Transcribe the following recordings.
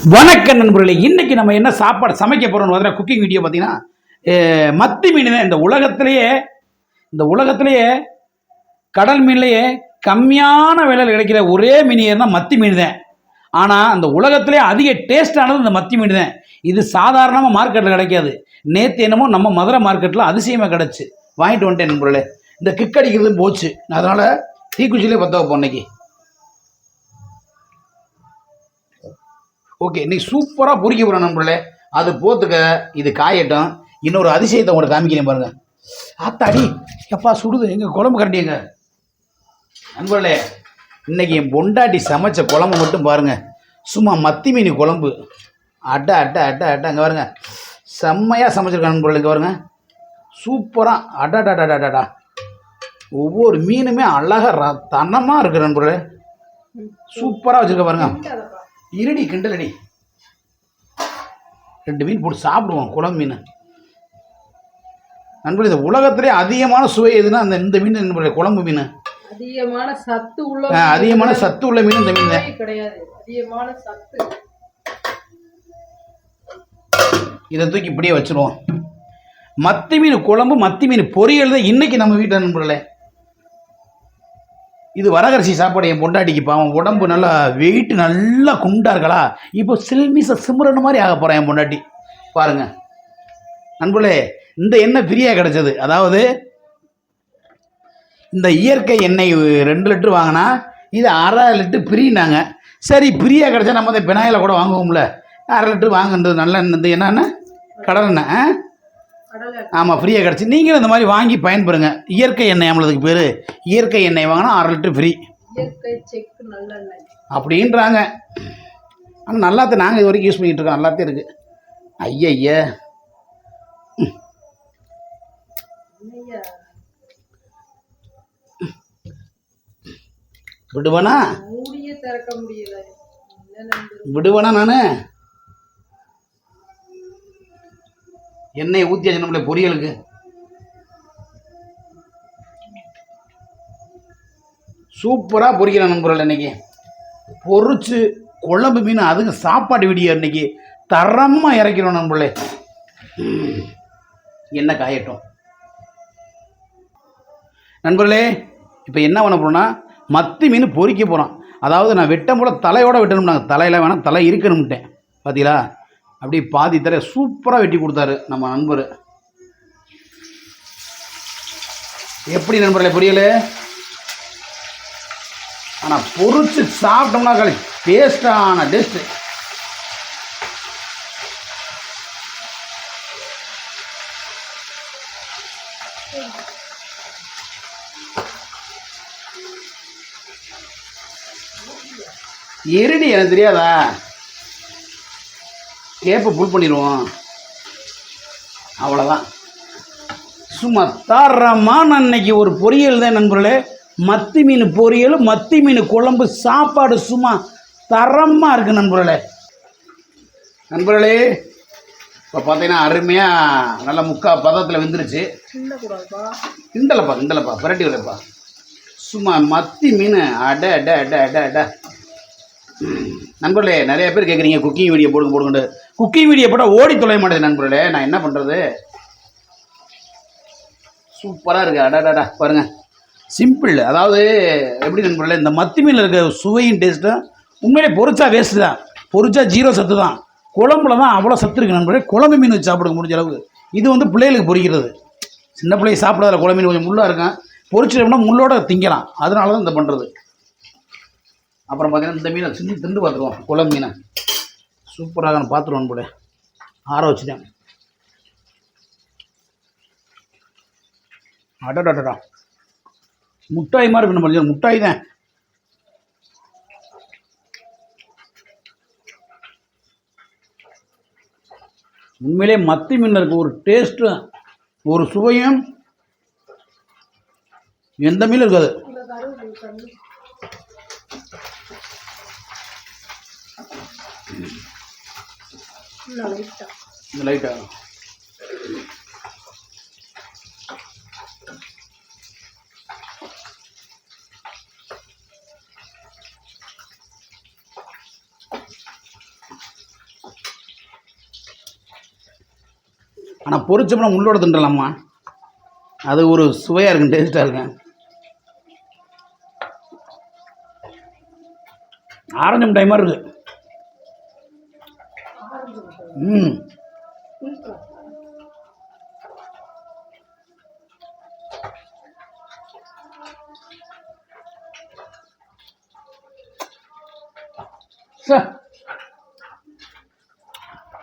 வணக்கம் நண்பர்களே, இன்னைக்கு நம்ம என்ன சாப்பாடு சமைக்க போறோம்னு குக்கிங் வீடியோ பார்த்தீங்கன்னா மத்தி மீன் தான். இந்த உலகத்திலேயே கடல் மீன்லேயே கம்மியான விலையில் கிடைக்கிற ஒரே மீன் தான் மத்தி மீன் தான். ஆனால் அந்த உலகத்திலே அதிக டேஸ்டானது இந்த மத்தி மீன் தான். இது சாதாரணமாக மார்க்கெட்டில் கிடைக்காது. நேற்று என்னமோ நம்ம மதுரை மார்க்கெட்டில் அதிசயமாக கிடச்சி வாங்கிட்டு வந்துட்டேன் நண்பர்களே. இந்த கிக் அடிக்கிறதும் போச்சு, அதனால் தீக்குச்சிலே பற்ற வைப்போம் இன்னைக்கு. ஓகே, இன்னைக்கு சூப்பராக பொரிக்க போகிறோம் நண்பர்களே. அது போத்துக்க இது காயட்டும். இன்னொரு அதிசயத்தை உங்களை காமிக்கிறேன் பாருங்க. ஆத்தாடி எப்பா சுடுது, எங்கள் குழம்பு கரண்டிங்க நண்பர்களே. இன்னைக்கு என் பொண்டாட்டி சமைச்ச குழம்பு மட்டும் பாருங்க, சும்மா மத்தி மீன் குழம்பு. அட்டை அட்டை அட்டை அட்டை அங்கே பாருங்க, செம்மையாக சமைச்சிருக்காங்க நண்பர்களே. இங்கே பாருங்க, சூப்பராக அடாடாடாடாடா. ஒவ்வொரு மீனுமே அழகாக தனமாக இருக்குது நண்பர்களே. சூப்பராக வச்சுருக்க பாருங்க. இருடி கிண்டலடி, 2 மீன் போட்டு சாப்பிடுவோம் குழம்பு மீன். நண்பர்களே, இந்த உலகத்திலே அதிகமான சுவை எதுனா இந்த மீன் நண்பர்களே, குழம்பு மீன். அதிகமான சத்து உள்ள மீன் இந்த மீன் கிடையாது. அதிகமான சத்து. இதை தூக்கி இப்படியே வச்சிருவோம். மத்தி மீன் குழம்பு, மத்தி மீன் பொரியல் தான் இன்னைக்கு நம்ம வீட்டில் நண்பர்களே. இது வரகரிசி சாப்பாடு. என் பொண்டாட்டிக்கு பாவம் உடம்பு நல்லா வெயிட் நல்லா குண்டா இருக்கலாம். இப்போ சில்மிச சிம்ரன் மாதிரி ஆக போகிறேன் என் பொண்டாட்டி பாருங்க நண்பர்களே. இந்த எண்ணெய் ஃப்ரீயாக கிடச்சது. அதாவது இந்த இயற்கை எண்ணெய் 2 லிட்டர் வாங்கினா இது 1/2 லிட்டர் ஃப்ரீனாங்க. சரி, ஃப்ரீயாக கிடச்சா நம்ம இந்த பினாயில் கூட வாங்குவோம்ல. 1/2 லிட்டர் வாங்குன்றது நல்ல இந்த என்னென்ன கடலெண்ணெய். ஆமாம், ஃப்ரீயாக கிடச்சி. நீங்களும் இந்த மாதிரி வாங்கி பயன்பெறுங்க. இயற்கை எண்ணெய், நம்மளுக்கு பேர் இயற்கை எண்ணெய் வாங்கினா 1/2 லிட்டர் ஃப்ரீ அப்படின்றாங்க. ஆனால் நல்லாத்தான் நாங்கள் இது வரைக்கும் யூஸ் பண்ணிகிட்டு இருக்கோம், நல்லாத்தான் இருக்குது. ஐய விடுவேனா நான் எண்ணெயை ஊற்றியாச்சு நம்மளே பொரியலுக்கு. சூப்பராக பொரிக்கிறேன் நண்பர்கள். இன்னைக்கு பொரிச்சு குழம்பு மீன், அதுக்கு சாப்பாடு வீடியோ இன்னைக்கு தரமாக இறக்கிறோம் நண்பர்களே. எண்ணெய் காயட்டும் நண்பர்களே. இப்போ என்ன பண்ண போகிறோம்னா மத்தி மீன் பொரிக்க போகிறோம். அதாவது நான் வெட்டம் போல தலையோடு வெட்டணும்னாங்க. தலையில் வேணால் தலை இருக்கணும்ட்டேன். பார்த்தீங்களா, அப்படி பாதி தலை சூப்பராக வெட்டி கொடுத்தாரு நம்ம நண்பர். எப்படி நண்பர்களே பொரியல்? ஆனால் பொரிச்சு சாப்பிட்டோம்னா டேஸ்டான டேஸ்ட்டு. எரிடி எனக்கு தெரியாதா, கேப்பை புல் பண்ணிடுவோம், அவ்வளோதான். சும்மா தரமான அன்னைக்கு ஒரு பொரியல் தான் நண்பர்களே. மத்தி மீன் பொரியல், மத்தி மீன் குழம்பு, சாப்பாடு சும்மா தரமாக இருக்குது நண்பர்களே. இப்போ பார்த்தீங்கன்னா அருமையாக நல்லா முக்கால் பதத்தில் வெந்துருச்சு. கிண்டலப்பா பரட்டி விடப்பா. சும்மா மத்தி மீன் அட அட அட அட அட. நண்பர்களே, நிறைய பேர் கேட்குறீங்க குக்கிங் வீடியோ போடுங்க. குக்கிங் வீடியோ போட்டால் ஓடி தொலைய மாட்டேது நண்பர்களே. நான் என்ன பண்ணுறது? சூப்பராக இருக்குது. அடாடாடா பாருங்க, சிம்பிள். அதாவது எப்படி நண்பர்களே, இந்த மத்தி மீனில் இருக்க சுவையும் டேஸ்ட்டும் உண்மையிலே பொரிச்சா வேஸ்ட்டு தான். பொரிச்சா 0 சத்து தான். குழம்புல தான் அவ்வளோ சத்து இருக்குது நண்பர்களே. குழம்பு மீன் வச்சு சாப்பிடுங்க முடிஞ்ச அளவுக்கு. இது பிள்ளைகளுக்கு பொரிக்கிறது. சின்ன பிள்ளைங்க சாப்பிடாத குழம்பு மீன் கொஞ்சம் முள்ளாக இருக்கும். பொரிச்சிட்டோம்னா முள்ளோட திங்கலாம். அதனால தான் இந்த பண்ணுறது. அப்புறம் பார்த்தீங்கன்னா இந்த மீனை செஞ்சு திண்டு பார்த்துருவோம். குழம்பு மீனை சூப்பராக பார்த்துருவோம் போல. ஆற வச்சுட்டேன். அடடா, முட்டாய் மாதிரி இருக்கு நம்ம. முட்டாய் தான். உண்மையிலே மத்தி மீன் இருக்க ஒரு டேஸ்ட்டும் ஒரு சுவையும் எந்த மீன் இருக்காது. லைட்டா ஆனால் பொரிச்சோம்னா முள்ளோட தின்றலாமா, அது ஒரு சுவையாக இருக்கும், டேஸ்ட்டாக இருக்கும். ஆரஞ்சு மிட்டாய் மாதிரி இருக்குது.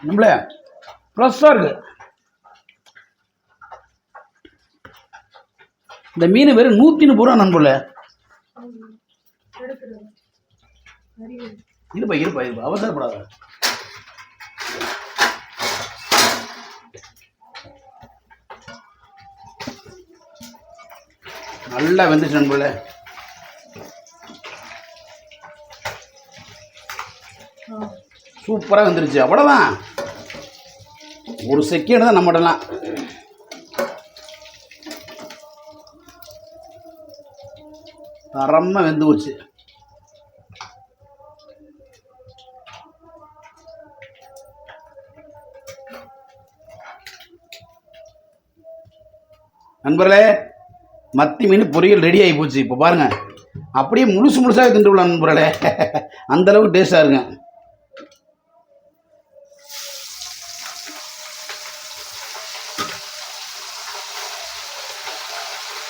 நம்மளே ஃப்ரெஷ்ஷாக இருக்குது. இந்த மீன் வெறும் 130 ரூபா நண்பர்களே. இருப்பா அவசரப்படாத. நல்லா வெந்துச்சு நண்பர்களே. சூப்பராக வந்துருச்சு. அவ்வளோதான், ஒரு செகண்ட் தான் நம்மடலாம். தரமாக வெந்து போச்சு. நண்பர்களே, மத்தி மீன் பொரியல் ரெடி ஆகி போச்சு. இப்போ பாருங்கள், அப்படியே முழுசாக தின்று விடலாம் நண்பர்களே. அந்தளவுக்கு டேஸ்ட்டாக இருக்குங்க.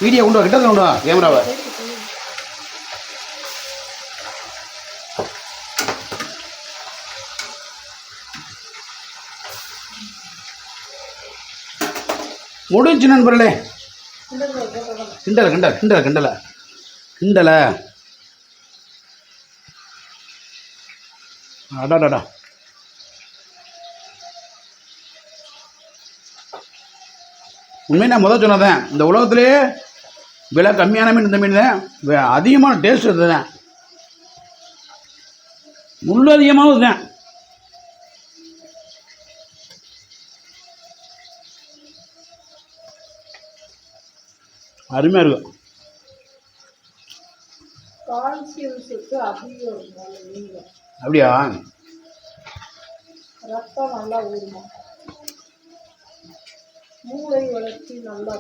வீடியோ கொண்டு வா, கிட்ட கொண்டு வா கேமராவை. முடிஞ்சு நண்பர்களே. கிண்டலை அடாடா. உண்மையை நான் முதல் சொன்னதேன், இந்த உலகத்திலேயே விலை கம்மியான மீன் இந்த மீன் தான், அதிகமான டேஸ்ட் இதுதான், முள்ளு அதிகமாகவும் தான். அருமையாக இருக்கும். அப்படியா?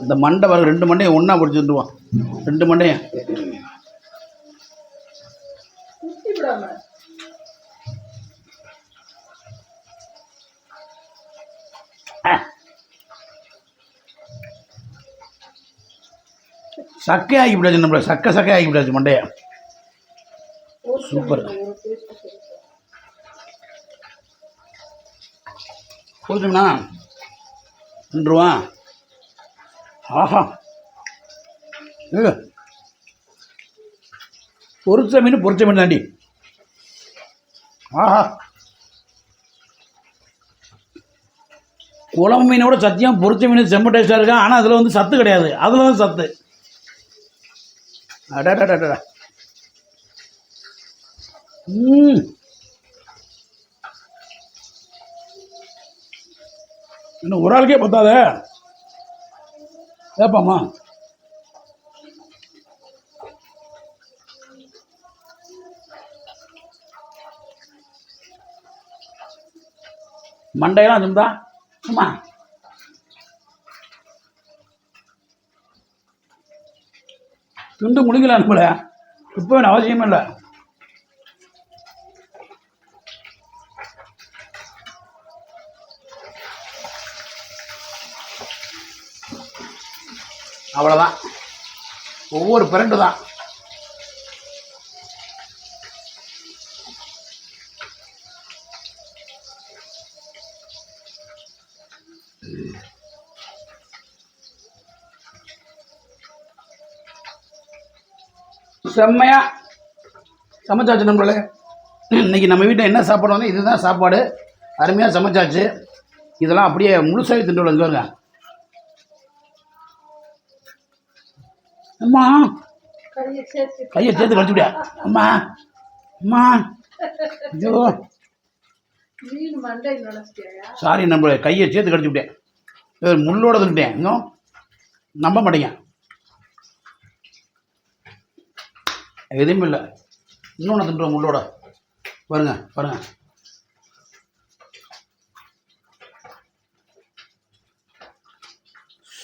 இந்த மண்டை வர 2 மண்டையும் ஒன்றா பிடிச்சிட்டுவான். 2 மண்டையும் சக்கை ஆகி விடாச்சு. நம்மள சக்கை ஆகி விடாச்சு மண்டைய. சூப்பர். போச்சுண்ணா 2 ரூபா. ஆஹா, பொரிச்ச மீன் தாண்டி. ஆஹா, குழம்பு மீனோட சத்தியம் பொரிச்ச மீன் செம்ம டேஸ்டாக இருக்கா. ஆனால் அதில் வந்து சத்து கிடையாது, அதில் தான் சத்து. அடாடாடா. இன்னும் ஒரு ஆளுக்கே பத்தாத ஏப்பாம்மா. மண்டையெல்லாம் இருந்தா சும்மா துண்டு முடிக்கலாம் போல. இப்போ அவசியமே இல்லை. அவ்வளோதான், ஒவ்வொரு பிரண்டு தான். செம்மையா சமைச்சாச்சு நண்பர்களே. இன்னைக்கு நம்ம வீட்டில் என்ன சாப்பாடு வந்து இதுதான் சாப்பாடு. அருமையாக சமைச்சாச்சு. இதெல்லாம் அப்படியே முழுசாகி திண்டு வந்துருங்க. அம்மா கையை சேர்த்து கழிச்சுடியா. அம்மா அம்மா ஐயோ சாரி நண்பர்களே, கையை சேர்த்து கடிச்சு விட்டேன். முள்ளோட தின்ட்டேன். இன்னும் நம்ப மாட்டேங்க. எதுவுமே இல்லை, இன்னொன்று தின்றோம் முள்ளோட. பாருங்க.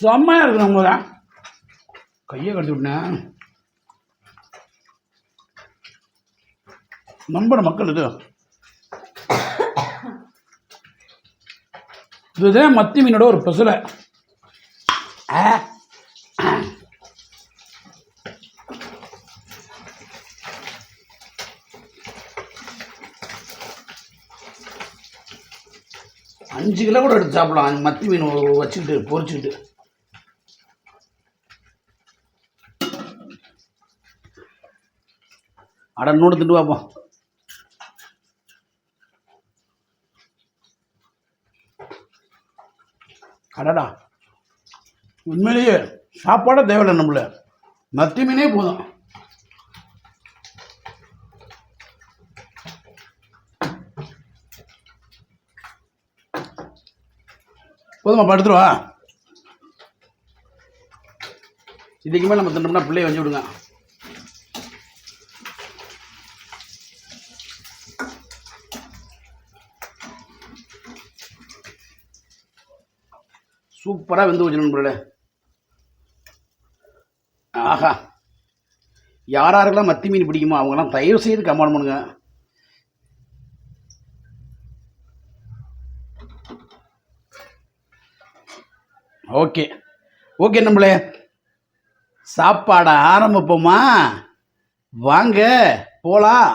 செம்மையாக இருக்கு நம்ம தான் கையை கட்டி விட்டேன். நம்புற மக்கள் இதுதான் மத்தி மீனோட ஒரு பெசலை. 5 கிலோ கூட எடுத்து சாப்பிடலாம் மத்தி மீன் வச்சுக்கிட்டு பொரிச்சுக்கிட்டு. அட நோடு திட்டு பார்ப்போம். அடடா உண்மையிலேயே சாப்பாடே தேவையில்லை, நம்மள மத்தி மீனே போதும். போதுமா படுத்துருவா. இதுக்கு மேலே நம்ம தின்னோம்னா பிள்ளைய வச்சு விடுங்க. சூப்பராக வெந்து வச்சு நண்பர்களே. ஆஹா, யாரெல்லாம் மத்தி மீன் பிடிக்குமோ அவங்கெல்லாம் தயவு செய்து கமெண்ட் பண்ணுங்க. ஓகே ஓகே நம்மளே, சாப்பாடை ஆரம்பிப்போமா? வாங்க போகலாம்.